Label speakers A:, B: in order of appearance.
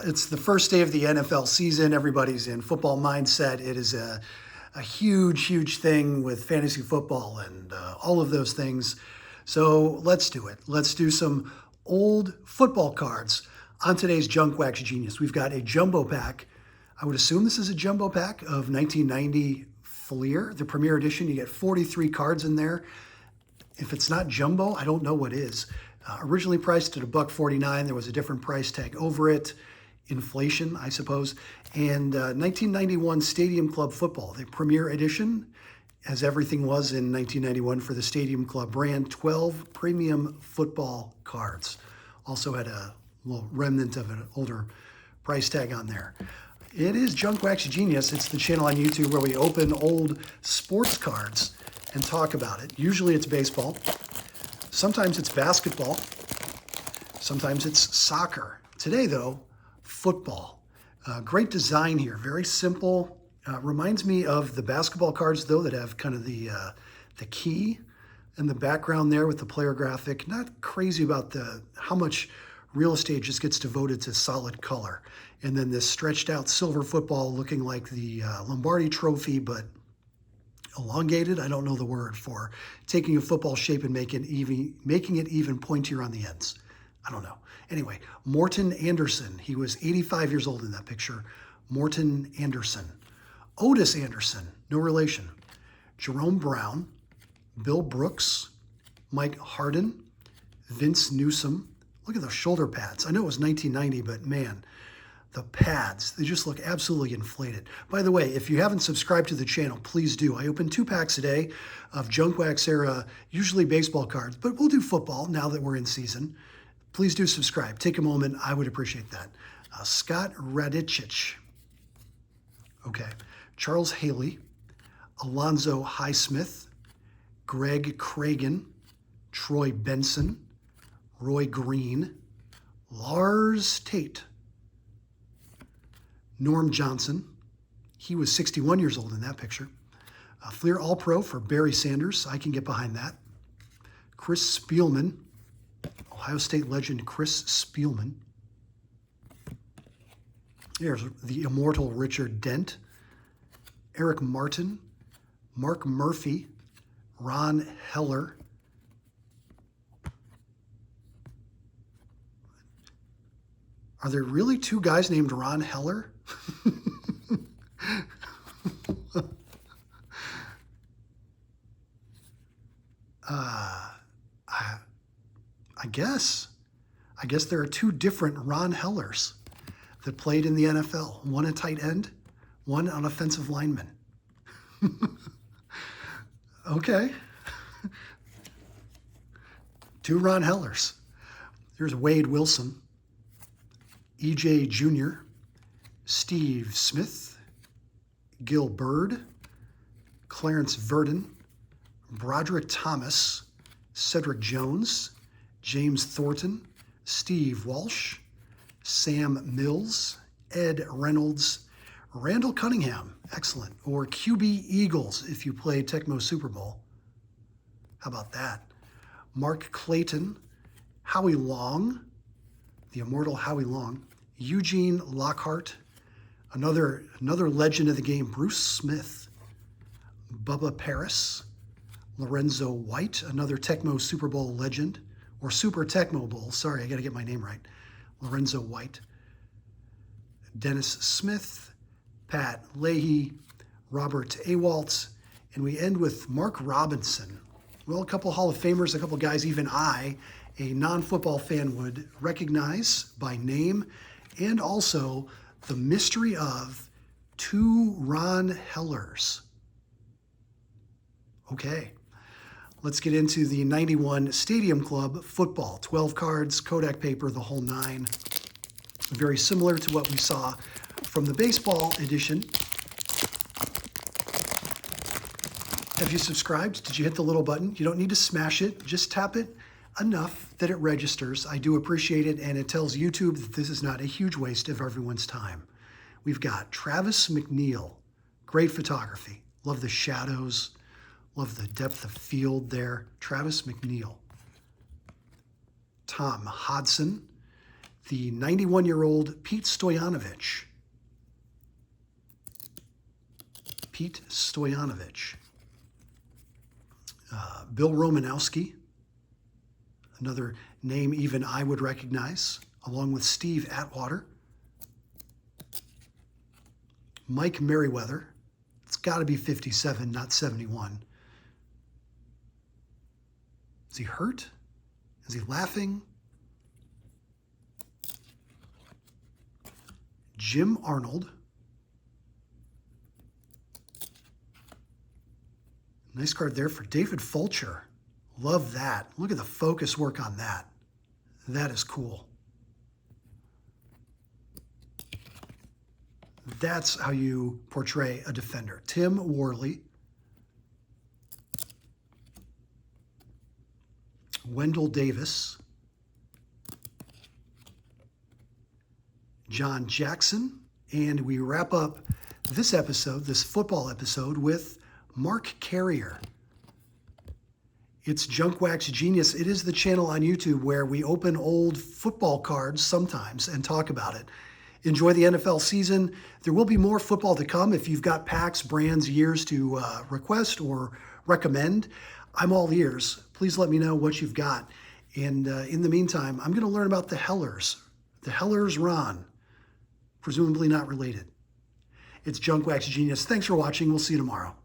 A: It's the first day of the NFL season. Everybody's in football mindset. It is a huge, huge thing with fantasy football and all of those things. So let's do it. Let's do some old football cards on today's Junk Wax Genius. We've got a jumbo pack. I would assume this is a jumbo pack of 1990 Fleer, the Premier Edition. You get 43 cards in there. If it's not jumbo, I don't know what is. Originally priced at $1.49. There was a different price tag over it. Inflation, I suppose. And 1991 Stadium Club Football, the Premier Edition, as everything was in 1991 for the Stadium Club brand. 12 premium football cards. Also had a little remnant of an older price tag on there. It is Junk Wax Genius. It's the channel on YouTube where we open old sports cards and talk about it. Usually it's baseball. Sometimes it's basketball. Sometimes it's soccer. Today, though, football. Great design here. Very simple. Reminds me of the basketball cards, though, that have kind of the key in the background there with the player graphic. Not crazy about how much real estate just gets devoted to solid color. And then this stretched out silver football looking like the Lombardi Trophy, but elongated. I don't know the word for taking a football shape and making it even pointier on the ends. I don't know. Anyway, Morten Andersen. He was 85 years old in that picture. Morten Andersen. Otis Anderson, no relation. Jerome Brown, Bill Brooks, Mike Harden, Vince Newsom. Look at those shoulder pads. I know it was 1990, but man, the pads, they just look absolutely inflated. By the way, if you haven't subscribed to the channel, please do. I open 2 packs a day of Junk Wax era, usually baseball cards, but we'll do football now that we're in season. Please do subscribe. Take a moment. I would appreciate that. Scott Radicic. Okay. Charles Haley. Alonzo Highsmith. Greg Cragen. Troy Benson. Roy Green. Lars Tate. Norm Johnson. He was 61 years old in that picture. Fleer All-Pro for Barry Sanders. I can get behind that. Chris Spielman. Ohio State legend Chris Spielman. There's the immortal Richard Dent. Eric Martin. Mark Murphy. Ron Heller. Are there really 2 guys named Ron Heller? I guess there are 2 different Ron Hellers that played in the NFL. One a tight end, one an offensive lineman. Okay. 2 Ron Hellers. There's Wade Wilson. E.J. Jr., Steve Smith, Gil Bird, Clarence Verdon, Broderick Thomas, Cedric Jones, James Thornton, Steve Walsh, Sam Mills, Ed Reynolds, Randall Cunningham, excellent, or QB Eagles if you play Tecmo Super Bowl. How about that? Mark Clayton, Howie Long, the immortal Howie Long, Eugene Lockhart, another legend of the game, Bruce Smith, Bubba Paris, Lorenzo White, another Tecmo Super Bowl legend, or Super Tecmo Bowl, sorry, I got to get my name right, Lorenzo White, Dennis Smith, Pat Leahy, Robert Awalt, and we end with Mark Robinson. Well, a couple Hall of Famers, a couple guys even I, a non-football fan, would recognize by name, and also the mystery of 2 Ron Hellers. Okay, let's get into the 91 Stadium Club Football. 12 cards, Kodak paper, the whole 9. Very similar to what we saw from the baseball edition. Have you subscribed? Did you hit the little button? You don't need to smash it, just tap it enough that it registers. I do appreciate it, and it tells YouTube that this is not a huge waste of everyone's time. We've got Travis McNeil, great photography. Love the shadows, love the depth of field there. Travis McNeil. Tom Hodson, the 91-year-old Pete Stoyanovich. Pete Stoyanovich. Bill Romanowski, another name even I would recognize, along with Steve Atwater. Mike Merriweather. It's got to be 57, not 71. Is he hurt? Is he laughing? Jim Arnold. Nice card there for David Fulcher. Love that. Look at the focus work on that. That is cool. That's how you portray a defender. Tim Worley. Wendell Davis. John Jackson. And we wrap up this episode, this football episode, with Mark Carrier. It's Junk Wax Genius. It is the channel on YouTube where we open old football cards sometimes and talk about it. Enjoy the NFL season. There will be more football to come. If you've got packs, brands, years to request or recommend, I'm all ears. Please let me know what you've got. And in the meantime, I'm going to learn about the Hellers. The Hellers Ron, presumably not related. It's Junk Wax Genius. Thanks for watching. We'll see you tomorrow.